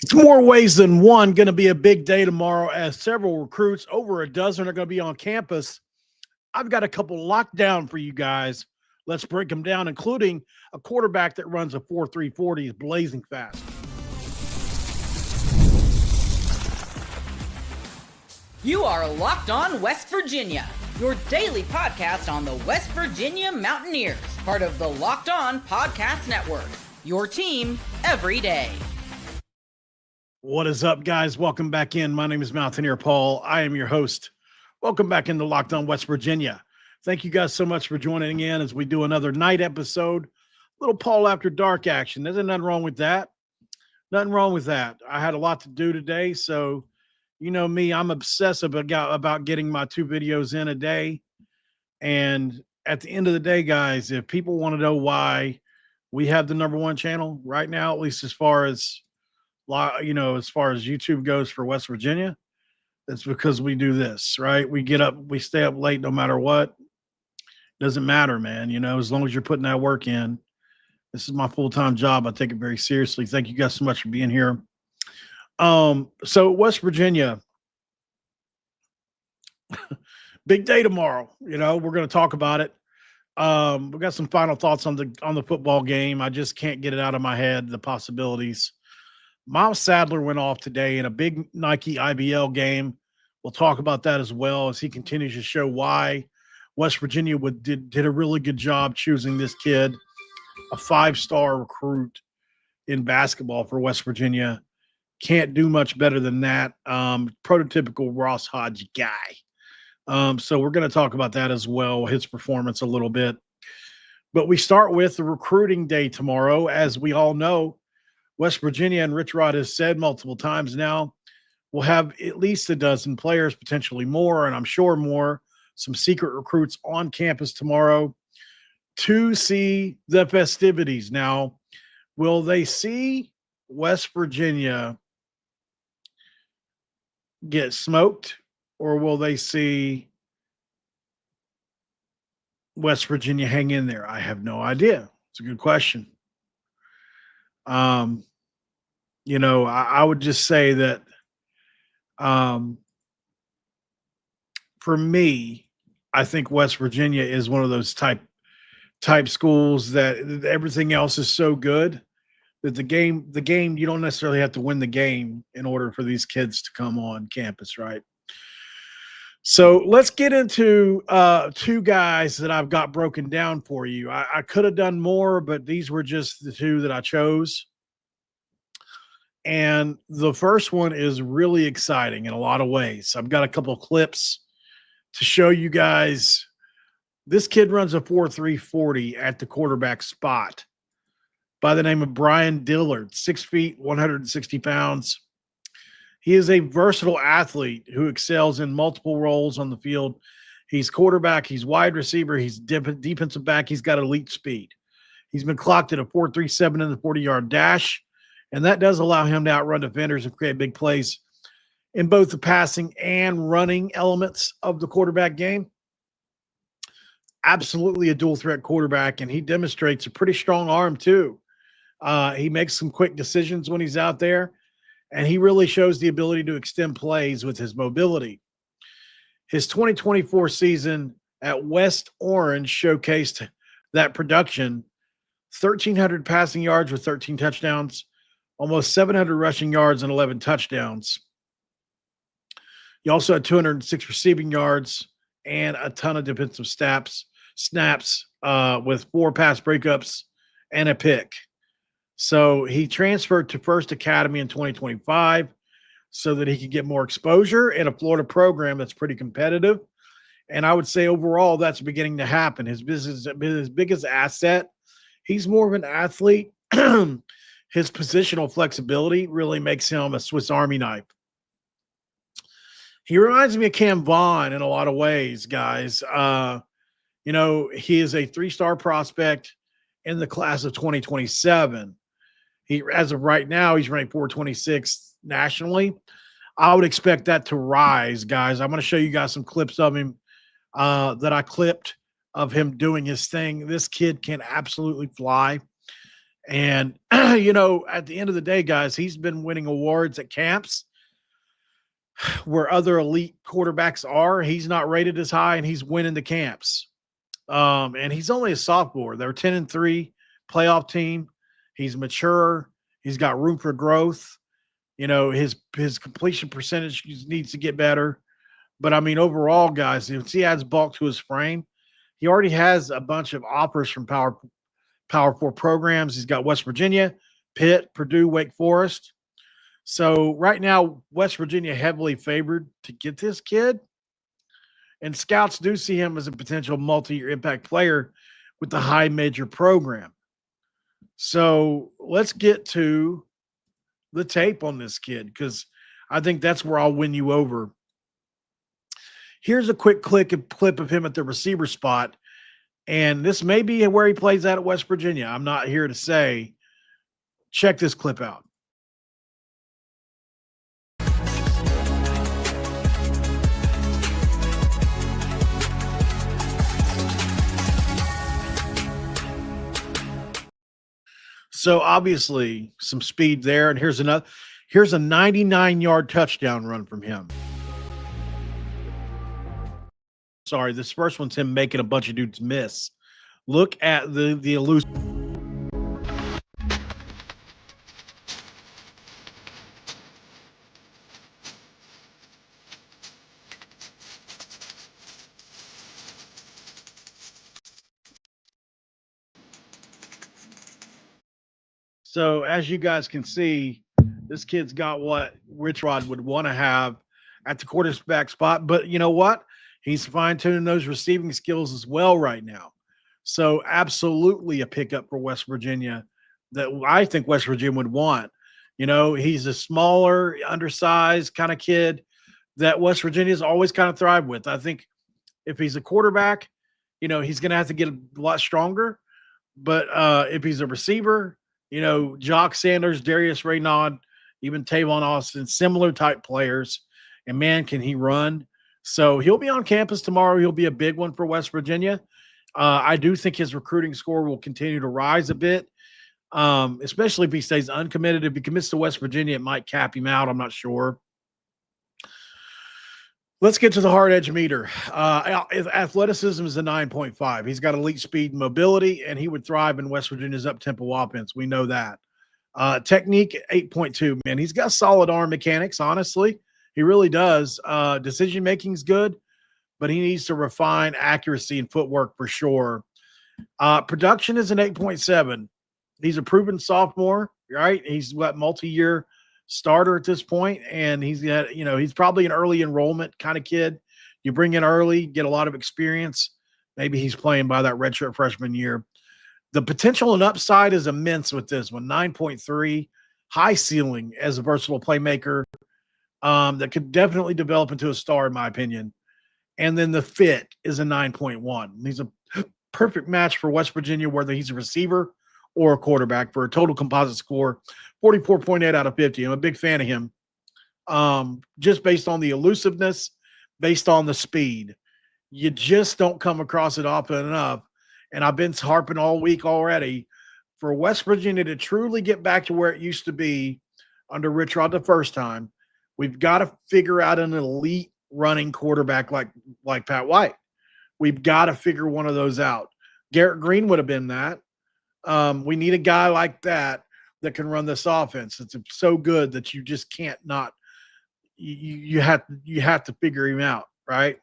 It's more ways than one. Going to be a big day tomorrow as several recruits, over a dozen, are going to be on campus. I've got a couple locked down for you guys. Let's break them down, including a quarterback that runs a 4.340 is blazing fast. You are Locked On West Virginia, your daily podcast on the West Virginia Mountaineers, part of the Locked On Podcast Network, your team every day. What is up, guys? Welcome back in. My name is Mountaineer Paul. I am your host. Welcome back into Locked On West Virginia. Thank you guys so much for joining in as we do another night episode. Little Paul After Dark action. There's nothing wrong with that. Nothing wrong with that. I had a lot to do today, so you know me, I'm obsessive about getting my 2 videos in a day. And at the end of the day, guys, if people want to know why we have the #1 channel right now, at least as far as YouTube goes for West Virginia, it's because we do this, right? We stay up late no matter what. Doesn't matter, man. You know, as long as you're putting that work in. This is my full-time job. I take it very seriously. Thank you guys so much for being here. So West Virginia, big day tomorrow. You know, we're going to talk about it. We got some final thoughts on the football game. I just can't get it out of my head, the possibilities. Miles Sadler went off today in a big Nike IBL game. We'll talk about that as well as he continues to show why West Virginia did a really good job choosing this kid, a 5-star recruit in basketball for West Virginia. Can't do much better than that. Prototypical Ross Hodge guy. So we're going to talk about that as well, his performance a little bit. But we start with the recruiting day tomorrow. As we all know, West Virginia, and Richrod has said multiple times now, we'll have at least a dozen players, potentially more, and I'm sure more, some secret recruits on campus tomorrow to see the festivities. Now, will they see West Virginia get smoked, or will they see West Virginia hang in there? I have no idea. It's a good question. I would just say that for me, I think West Virginia is one of those type schools that everything else is so good that the game, you don't necessarily have to win the game in order for these kids to come on campus, right? So let's get into 2 guys that I've got broken down for you. I could have done more, but these were just the 2 that I chose. And the first one is really exciting in a lot of ways. I've got a couple of clips to show you guys. This kid runs a 4.340 at the quarterback spot by the name of Brian Dillard, 6 feet, 160 pounds. He is a versatile athlete who excels in multiple roles on the field. He's quarterback, he's wide receiver, he's defensive back, he's got elite speed. He's been clocked at a 4.37 in the 40-yard dash, and that does allow him to outrun defenders and create big plays in both the passing and running elements of the quarterback game. Absolutely a dual threat quarterback, and he demonstrates a pretty strong arm too. He makes some quick decisions when he's out there, and he really shows the ability to extend plays with his mobility. His 2024 season at West Orange showcased that production: 1,300 passing yards with 13 touchdowns, almost 700 rushing yards and 11 touchdowns. He also had 206 receiving yards and a ton of defensive snaps with 4 pass breakups and a pick. So he transferred to First Academy in 2025 so that he could get more exposure in a Florida program that's pretty competitive. And I would say overall that's beginning to happen. His biggest asset, he's more of an athlete. His positional flexibility really makes him a Swiss Army knife. He reminds me of Cam Vaughn in a lot of ways, guys. He is a 3-star prospect in the class of 2027. As of right now, he's ranked 426 nationally. I would expect that to rise, guys. I'm going to show you guys some clips of him that I clipped of him doing his thing. This kid can absolutely fly. And, at the end of the day, guys, he's been winning awards at camps where other elite quarterbacks are. He's not rated as high, and he's winning the camps. And he's only a sophomore. They're 10-3 playoff team. He's mature. He's got room for growth. His completion percentage needs to get better. But I mean, overall, guys, if he adds bulk to his frame, he already has a bunch of offers from Power Four programs. He's got West Virginia, Pitt, Purdue, Wake Forest. So right now, West Virginia heavily favored to get this kid. And scouts do see him as a potential multi-year impact player with the high major program. So let's get to the tape on this kid, because I think that's where I'll win you over. Here's a quick clip of him at the receiver spot. And this may be where he plays at West Virginia. I'm not here to say. Check this clip out. So obviously some speed there. And here's a 99-yard touchdown run from him. Sorry, this first one's him making a bunch of dudes miss. Look at the elusive. So as you guys can see, this kid's got what Richrod would want to have at the quarterback spot. But you know what? He's fine-tuning those receiving skills as well right now. So absolutely a pickup for West Virginia that I think West Virginia would want. He's a smaller, undersized kind of kid that West Virginia's always kind of thrived with. I think if he's a quarterback, he's going to have to get a lot stronger. But if he's a receiver, Jock Sanders, Darius Raynaud, even Tavon Austin, similar type players. And man, can he run. So he'll be on campus tomorrow. He'll be a big one for West Virginia. I do think his recruiting score will continue to rise a bit, especially if he stays uncommitted. If he commits to West Virginia, it might cap him out. I'm not sure. Let's get to the hard edge meter. Athleticism is a 9.5. He's got elite speed and mobility, and he would thrive in West Virginia's up-tempo offense. We know that. Technique, 8.2. Man, he's got solid arm mechanics, honestly. He really does. Decision-making is good, but he needs to refine accuracy and footwork for sure. Production is an 8.7. He's a proven sophomore, right? He's got multi-year starter at this point, and he's probably an early enrollment kind of kid. You bring in early, get a lot of experience. Maybe he's playing by that redshirt freshman year. The potential and upside is immense with this one. 9.3, high ceiling as a versatile playmaker that could definitely develop into a star, in my opinion. And then the fit is a 9.1. He's a perfect match for West Virginia, whether he's a receiver or a quarterback, for a total composite score, 44.8 out of 50. I'm a big fan of him, just based on the elusiveness, based on the speed. You just don't come across it often enough. And I've been harping all week already for West Virginia to truly get back to where it used to be under Richrod the first time. We've got to figure out an elite running quarterback like Pat White. We've got to figure one of those out. Garrett Green would have been that. We need a guy like that can run this offense. It's so good that you just can't not. You have to figure him out, right?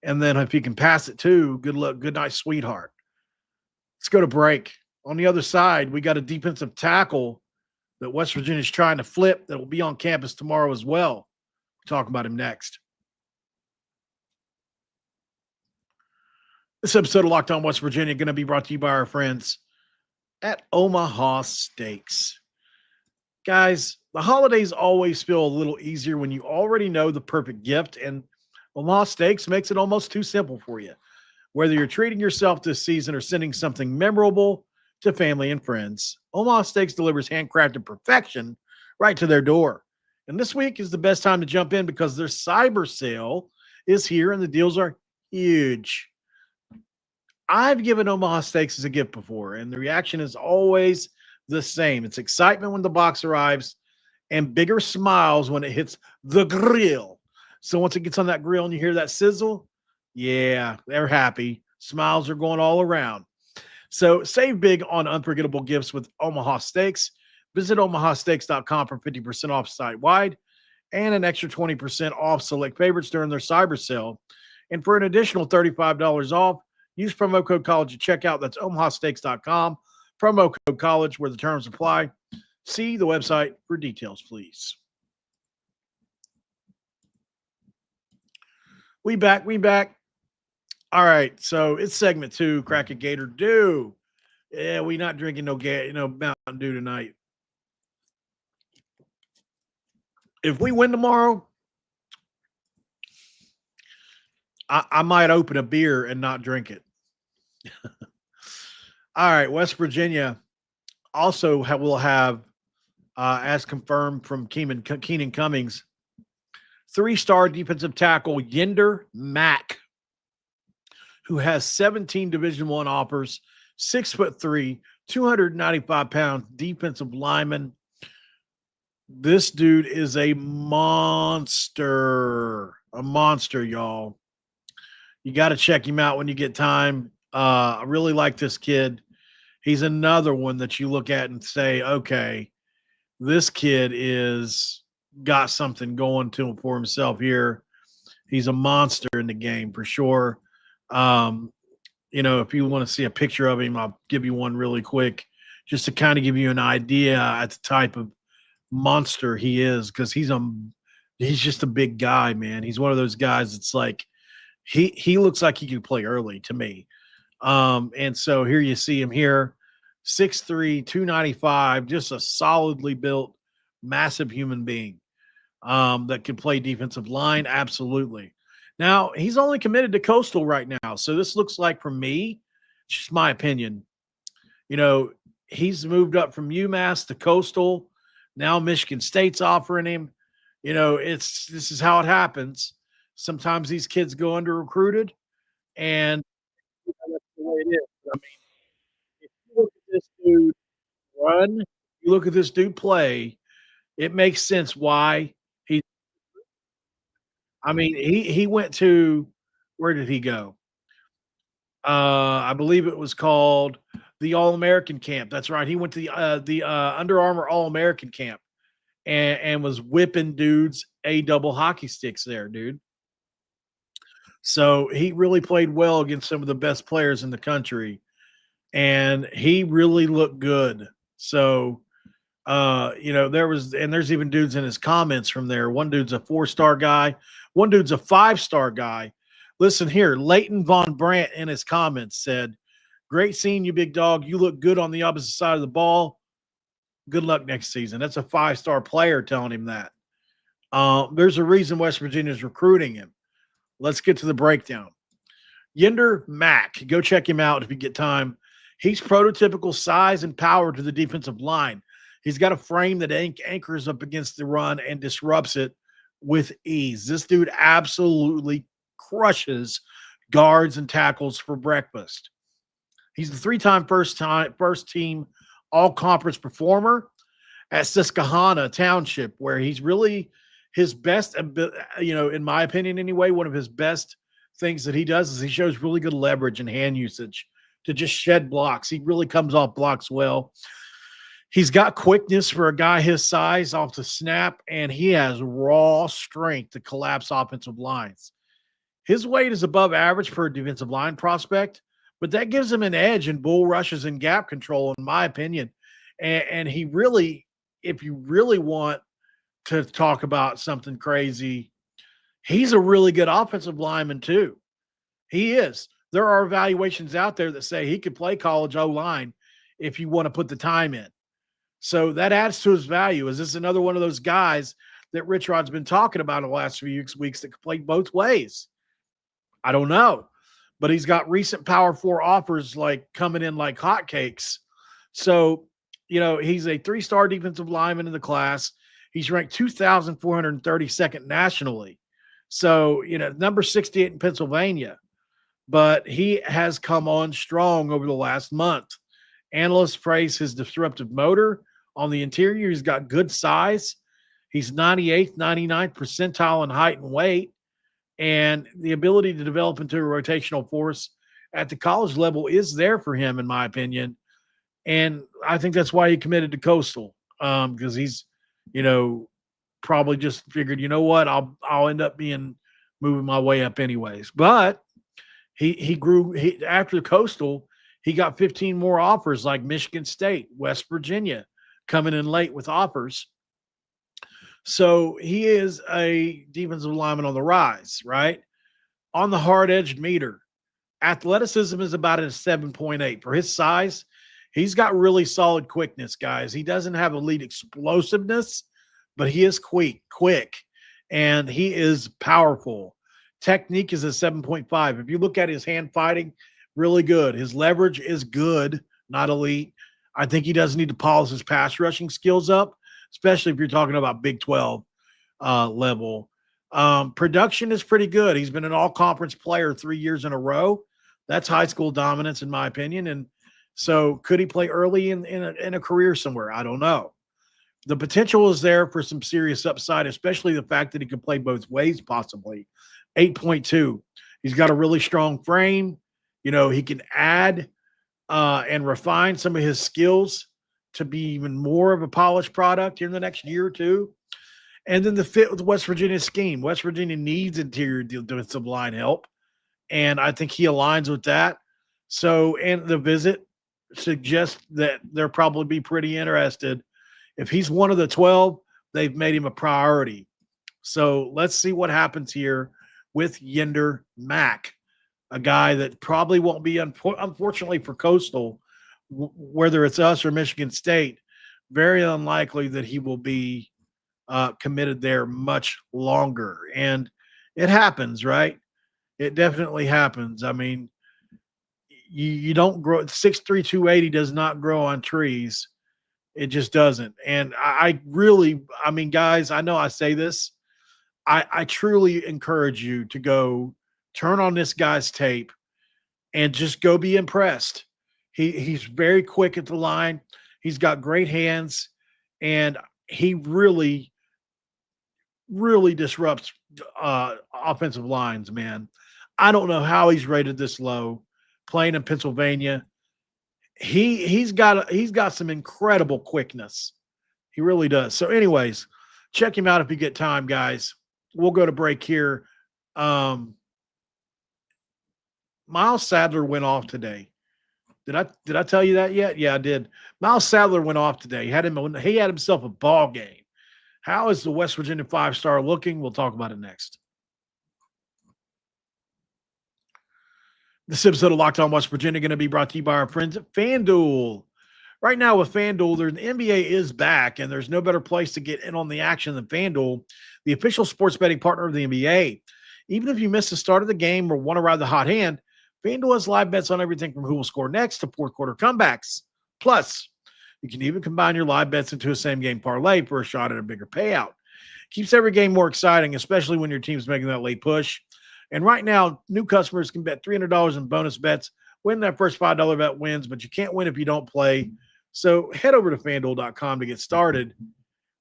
And then if he can pass it too, good luck, good night, sweetheart. Let's go to break. On the other side, we got a defensive tackle that West Virginia is trying to flip that will be on campus tomorrow as well. We'll talk about him next. This episode of Locked On West Virginia going to be brought to you by our friends at Omaha Steaks. Guys, the holidays always feel a little easier when you already know the perfect gift, and Omaha Steaks makes it almost too simple for you. Whether you're treating yourself this season or sending something memorable to family and friends, Omaha Steaks delivers handcrafted perfection right to their door. And this week is the best time to jump in because their cyber sale is here and the deals are huge. I've given Omaha Steaks as a gift before, and the reaction has always the same. It's excitement when the box arrives and bigger smiles when it hits the grill. So once it gets on that grill and you hear that sizzle, yeah, they're happy. Smiles are going all around. So save big on unforgettable gifts with Omaha Steaks. Visit omahasteaks.com for 50% off site wide and an extra 20% off select favorites during their cyber sale. And for an additional $35 off, use promo code college at checkout. That's omahasteaks.com. Promo code college where the terms apply. See the website for details, please. We back. All right, so it's segment 2, Crack a Gator Dew. Yeah, we not drinking no Mountain Dew tonight. If we win tomorrow, I might open a beer and not drink it. All right, West Virginia also will have, as confirmed from Keenan Cummings, 3-star defensive tackle Yender Mack, who has 17 Division I offers, 6'3", 295 pounds, defensive lineman. This dude is a monster, y'all. You got to check him out when you get time. I really like this kid. He's another one that you look at and say, okay, this kid is got something going to him for himself here. He's a monster in the game for sure. If you want to see a picture of him, I'll give you one really quick just to kind of give you an idea at the type of monster he is, because he's just a big guy, man. He's one of those guys that's like he looks like he could play early to me. And so here you see him here, 6'3", 295, just a solidly built, massive human being that can play defensive line. Absolutely. Now, he's only committed to Coastal right now. So this looks like, for me, it's just my opinion, he's moved up from UMass to Coastal. Now Michigan State's offering him. This is how it happens. Sometimes these kids go under recruited, and that's the way it is. I mean, if you look at this dude run, you look at this dude play, it makes sense why he. I mean, he went to, where did he go? I believe it was called the All-American Camp. That's right. He went to the Under Armour All-American Camp and was whipping dudes double hockey sticks there, dude. So he really played well against some of the best players in the country, and he really looked good. So, there's even dudes in his comments from there. One dude's a 4-star guy. One dude's a 5-star guy. Listen here, Leighton Von Brandt in his comments said, "Great seeing you, big dog. You look good on the opposite side of the ball. Good luck next season." That's a 5-star player telling him that. There's a reason West Virginia is recruiting him. Let's get to the breakdown. Yender Mack, go check him out if you get time. He's prototypical size and power to the defensive line. He's got a frame that anchors up against the run and disrupts it with ease. This dude absolutely crushes guards and tackles for breakfast. He's the 3-time first team all-conference performer at Susquehanna Township, where he's really his best, in my opinion anyway, one of his best things that he does is he shows really good leverage and hand usage to just shed blocks. He really comes off blocks well. He's got quickness for a guy his size off the snap, and he has raw strength to collapse offensive lines. His weight is above average for a defensive line prospect, but that gives him an edge in bull rushes and gap control, in my opinion. And he really, if you really want to talk about something crazy, he's a really good offensive lineman too. He is. There are evaluations out there that say he could play college O-line if you want to put the time in. So that adds to his value. Is this another one of those guys that Richrod's been talking about in the last few weeks that could play both ways? I don't know. But he's got recent Power 4 offers coming in like hotcakes. So, he's a 3-star defensive lineman in the class. He's ranked 2,432nd nationally. So, number 68 in Pennsylvania. But he has come on strong over the last month. Analysts praise his disruptive motor on the interior. He's got good size. He's 98th, 99th percentile in height and weight. And the ability to develop into a rotational force at the college level is there for him, in my opinion. And I think that's why he committed to Coastal, because he's, probably just figured, you know what, I'll end up moving my way up anyways. But he grew after Coastal. He got 15 more offers, like Michigan State, West Virginia, coming in late with offers. So he is a defensive lineman on the rise, right? On the hard-edged meter. Athleticism is about a 7.8. For his size, he's got really solid quickness, guys. He doesn't have elite explosiveness, but he is quick, and he is powerful. Technique is a 7.5. If you look at his hand fighting, really good. His leverage is good, not elite. I think he does need to polish his pass rushing skills up, especially if you're talking about Big 12 level. Production is pretty good. He's been an all-conference player 3 years in a row. That's high school dominance, in my opinion. And so could he play early in a career somewhere? I don't know. The potential is there for some serious upside, especially the fact that he can play both ways, possibly. 8.2. He's got a really strong frame. He can add and refine some of his skills to be even more of a polished product here in the next year or two. And then the fit with West Virginia's scheme. West Virginia needs interior defensive line help, and I think he aligns with that. So, and the visit suggests that they'll probably be pretty interested. If he's one of the 12, they've made him a priority. So let's see what happens here with Yender Mack, a guy that probably won't be, unfortunately for Coastal, whether it's us or Michigan State, very unlikely that he will be committed there much longer. And it happens, right? It definitely happens. I mean, you don't grow. 6'3", 280 does not grow on trees. It just doesn't. And I mean, guys, I know I say this. I truly encourage you to go turn on this guy's tape and just go be impressed. He's very quick at the line. He's got great hands, and he really, really disrupts offensive lines, man. I don't know how he's rated this low playing in Pennsylvania. He's got some incredible quickness. He really does. So anyways, check him out if you get time, guys. We'll go to break here. Miles Sadler went off today. Did I tell you that yet? Yeah, I did. Miles Sadler went off today. He had himself a ball game. How is the West Virginia 5-star looking? We'll talk about it next. This episode of Locked On West Virginia going to be brought to you by our friends at FanDuel. Right now with FanDuel, the NBA is back, and there's no better place to get in on the action than FanDuel, the official sports betting partner of the NBA. Even if you miss the start of the game or want to ride the hot hand, FanDuel has live bets on everything from who will score next to fourth quarter comebacks. Plus, you can even combine your live bets into a same-game parlay for a shot at a bigger payout. Keeps every game more exciting, especially when your team's making that late push. And right now, new customers can bet $300 in bonus bets. Win that first $5 bet wins, but you can't win if you don't play. So head over to FanDuel.com to get started,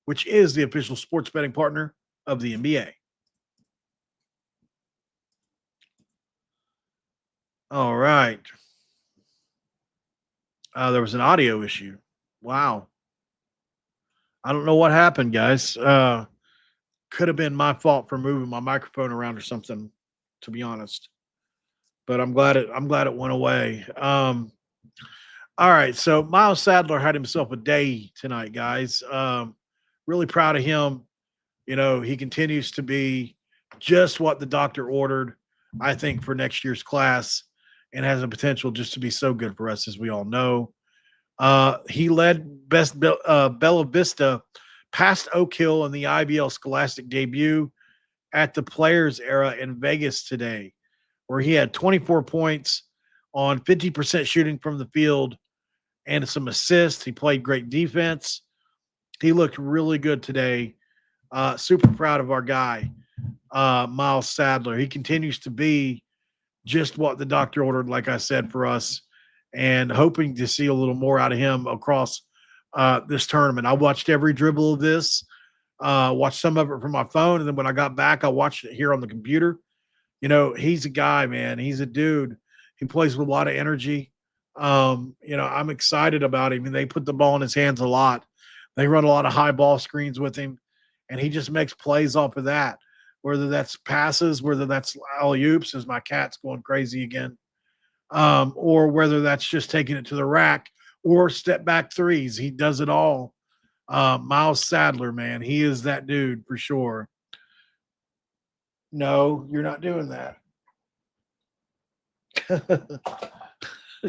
which is the official sports betting partner of the NBA. All right. There was an audio issue. Wow. I don't know what happened, guys. Could have been my fault for moving my microphone around or something, to be honest. But I'm glad it went away. All right, so Miles Sadler had himself a day tonight, guys. Really proud of him. He continues to be just what the doctor ordered, I think, for next year's class, and has a potential just to be so good for us, as we all know. He led Bella Vista past Oak Hill in the IBL Scholastic debut at the Players Era in Vegas today, where he had 24 points on 50% shooting from the field and some assists. He played great defense. He looked really good today. Super proud of our guy, Miles Sadler. He continues to be just what the doctor ordered, like I said, for us. and hoping to see a little more out of him across this tournament. I watched every dribble of this, watched some of it from my phone, and then when I got back, I watched it here on the computer. He's a guy, man. He's a dude. He plays with a lot of energy. I'm excited about him, and they put the ball in his hands a lot. They run a lot of high ball screens with him, and he just makes plays off of that, whether that's passes, whether that's alley-oops, as my cat's going crazy again, or whether that's just taking it to the rack or step back threes. He does it all. Miles Sadler, man, he is that dude for sure. No, you're not doing that.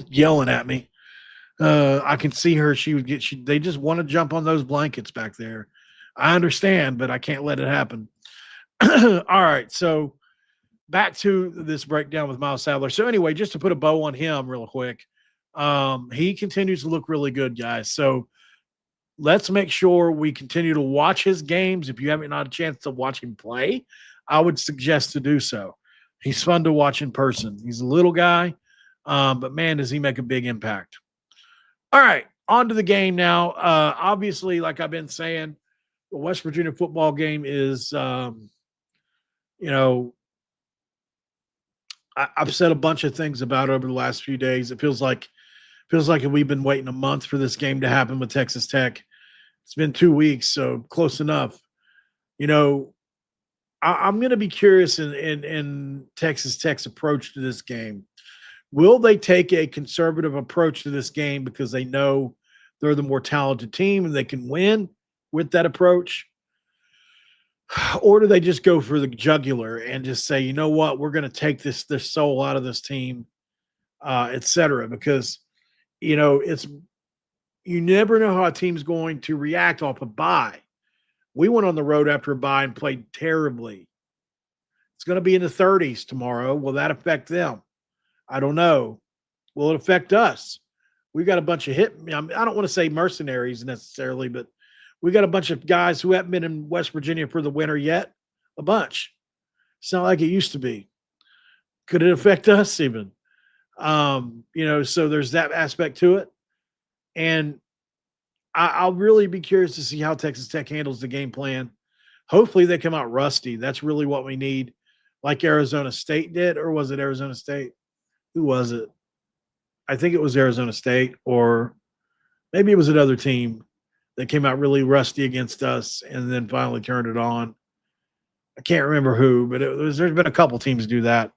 Yelling at me. I can see her. They just want to jump on those blankets back there. I understand, but I can't let it happen. All right. So back to this breakdown with Miles Sadler. So anyway, just to put a bow on him real quick, he continues to look really good, guys. So let's make sure we continue to watch his games. If you haven't had a chance to watch him play, I would suggest to do so. He's fun to watch in person. He's a little guy, but man, does he make a big impact. All right, on to the game now. Obviously, like I've been saying, the West Virginia football game is, I've said a bunch of things about it over the last few days. It feels like we've been waiting a month for this game to happen with Texas Tech. It's been 2 weeks, so close enough. I'm going to be curious in Texas Tech's approach to this game. Will they take a conservative approach to this game because they know they're the more talented team and they can win with that approach? Or do they just go for the jugular and just say, you know what, we're going to take this soul out of this team, et cetera? Because, you never know how a team's going to react off a bye. We went on the road after a bye and played terribly. It's going to be in the 30s tomorrow. Will that affect them? I don't know. Will it affect us? We got a bunch of I don't want to say mercenaries necessarily, but we got a bunch of guys who haven't been in West Virginia for the winter yet. A bunch. It's not like it used to be. Could it affect us even? So there's that aspect to it. And I'll really be curious to see how Texas Tech handles the game plan. Hopefully they come out rusty. That's really what we need, like Arizona State did. Or was it Arizona State? Who was it? I think it was Arizona State, or maybe it was another team that came out really rusty against us and then finally turned it on. I can't remember who, but there's been a couple teams do that.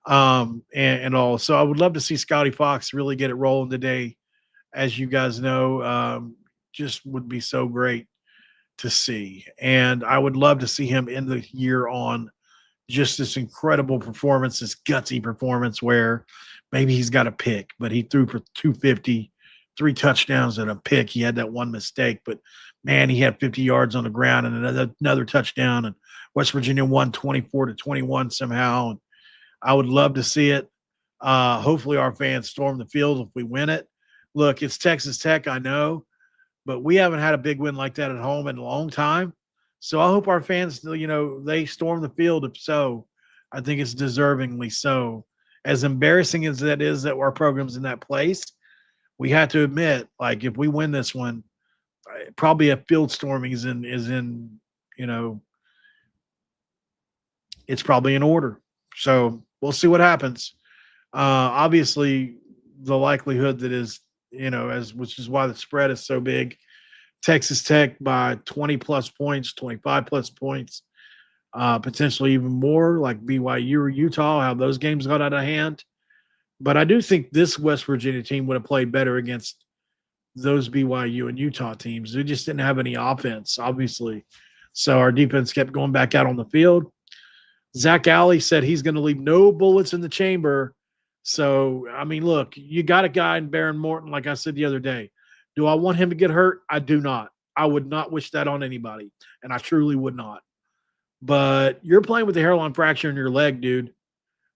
And all. So I would love to see Scotty Fox really get it rolling today. As you guys know, just would be so great to see. And I would love to see him end the year on just this incredible performance, this gutsy performance where maybe he's got a pick, but he threw for 250, 3 touchdowns and a pick. He had that one mistake, but man, he had 50 yards on the ground and another touchdown, and West Virginia won 24-21 somehow. And I would love to see it. Hopefully our fans storm the field if we win it. Look, it's Texas Tech, I know, but we haven't had a big win like that at home in a long time. So I hope our fans, they storm the field. If so, I think it's deservingly so. As embarrassing as that is that our program's in that place, we have to admit, like, if we win this one, probably a field storming is in it's probably in order. So we'll see what happens. Obviously, the likelihood that is, which is why the spread is so big. Texas Tech by 20 plus points, 25 plus points, potentially even more, like BYU or Utah, how those games got out of hand. But I do think this West Virginia team would have played better against those BYU and Utah teams. They just didn't have any offense, obviously. So our defense kept going back out on the field. Zach Alley said he's going to leave no bullets in the chamber. So, I mean, look, you got a guy in Baron Morton, like I said the other day. Do I want him to get hurt? I do not. I would not wish that on anybody, and I truly would not. But you're playing with a hairline fracture in your leg, dude.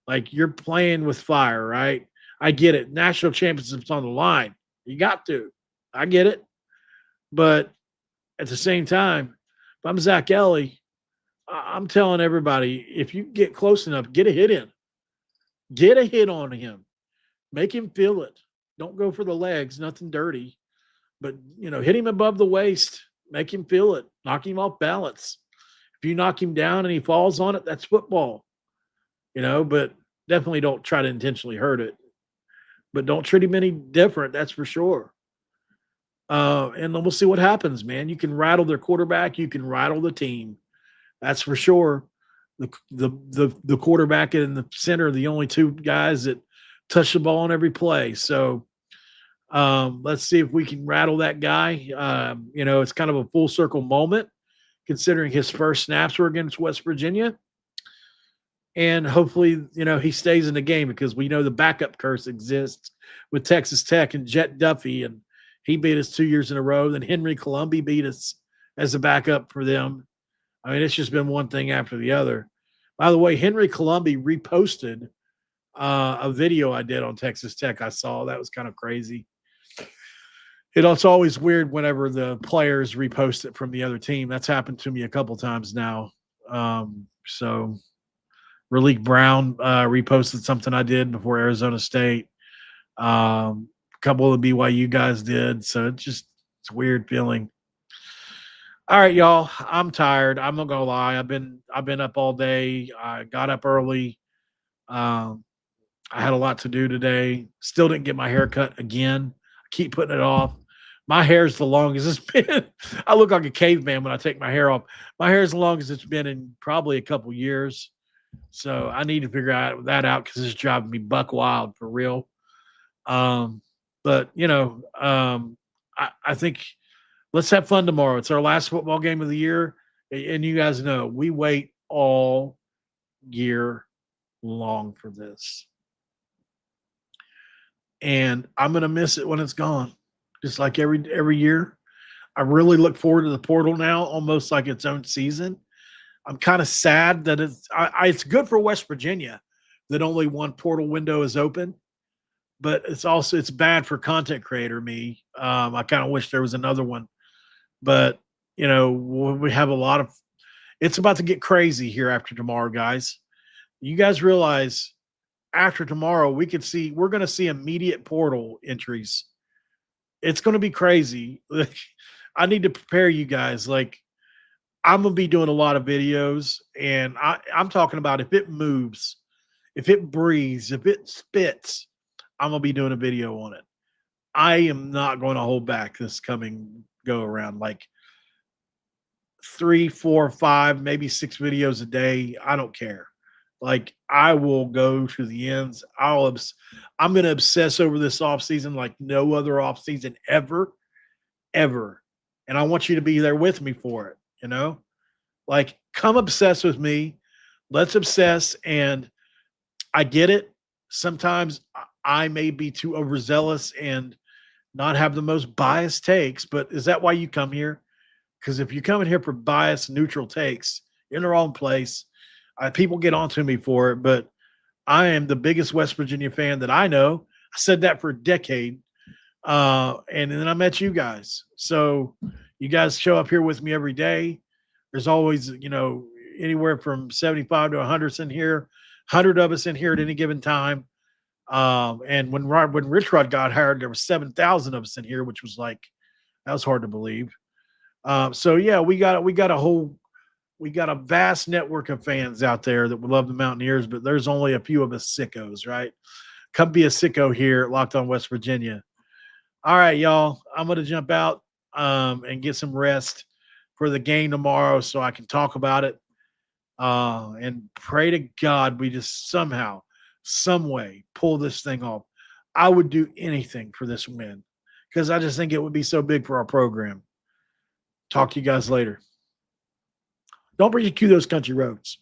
Like, you're playing with fire, right? I get it. National championships on the line. You got to. I get it. But at the same time, if I'm Zach Alley, I'm telling everybody, if you get close enough, get a hit in. Get a hit on him. Make him feel it. Don't go for the legs, nothing dirty. But, hit him above the waist, make him feel it, knock him off balance. If you knock him down and he falls on it, that's football, but definitely don't try to intentionally hurt it. But don't treat him any different, that's for sure. And then we'll see what happens, man. You can rattle their quarterback, you can rattle the team. That's for sure. The quarterback and the center are the only two guys that touch the ball on every play. So let's see if we can rattle that guy. It's kind of a full circle moment considering his first snaps were against West Virginia. And hopefully, he stays in the game because we know the backup curse exists with Texas Tech and Jet Duffy, and he beat us 2 years in a row. Then Henry Colombi beat us as a backup for them. I mean, it's just been one thing after the other. By the way, Henry Colombi reposted a video I did on Texas Tech. I saw that was kind of crazy. It's always weird whenever the players repost it from the other team. That's happened to me a couple times now. So Raleek Brown reposted something I did before Arizona State. A couple of the BYU guys did. So it's a weird feeling. All right, y'all. I'm tired. I'm not gonna lie. I've been up all day. I got up early. I had a lot to do today. Still didn't get my hair cut again. I keep putting it off. My hair's the longest it's been. I look like a caveman when I take my hair off. My hair is the longest it's been in probably a couple years. So I need to figure that out because it's driving me buck wild for real. But I think let's have fun tomorrow. It's our last football game of the year. And you guys know we wait all year long for this. And I'm going to miss it when it's gone. Just like every year. I really look forward to the portal now, almost like its own season. I'm kind of sad that it's good for West Virginia that only one portal window is open, but it's bad for content creator me. I kind of wish there was another one, but we have it's about to get crazy here after tomorrow, guys. You guys realize after tomorrow we're going to see immediate portal entries. It's going to be crazy. I need to prepare you guys. Like, I'm going to be doing a lot of videos, and I'm talking about if it moves, if it breathes, if it spits, I'm going to be doing a video on it. I am not going to hold back this coming go around. Like 3, 4, 5, maybe 6 videos a day. I don't care. Like, I will go to the ends. I'm going to obsess over this offseason like no other offseason ever. And I want you to be there with me for it. Like, come obsess with me. Let's obsess. And I get it. Sometimes I may be too overzealous and not have the most biased takes, but is that why you come here? Because if you come in here for biased, neutral takes, you're in the wrong place. People get onto me for it, but I am the biggest West Virginia fan that I know. I said that for a decade. And then I met you guys. So you guys show up here with me every day. There's always, anywhere from 75 to 100 in here, 100 of us in here at any given time. And when Richrod got hired, there was 7,000 of us in here, which was that was hard to believe. So yeah, we got a vast network of fans out there that would love the Mountaineers, but there's only a few of us sickos, right? Come be a sicko here at Locked On West Virginia. All right, y'all. I'm going to jump out and get some rest for the game tomorrow so I can talk about it. And pray to God we just somehow, some way pull this thing off. I would do anything for this win because I just think it would be so big for our program. Talk to you guys later. Don't forget to cue those country roads.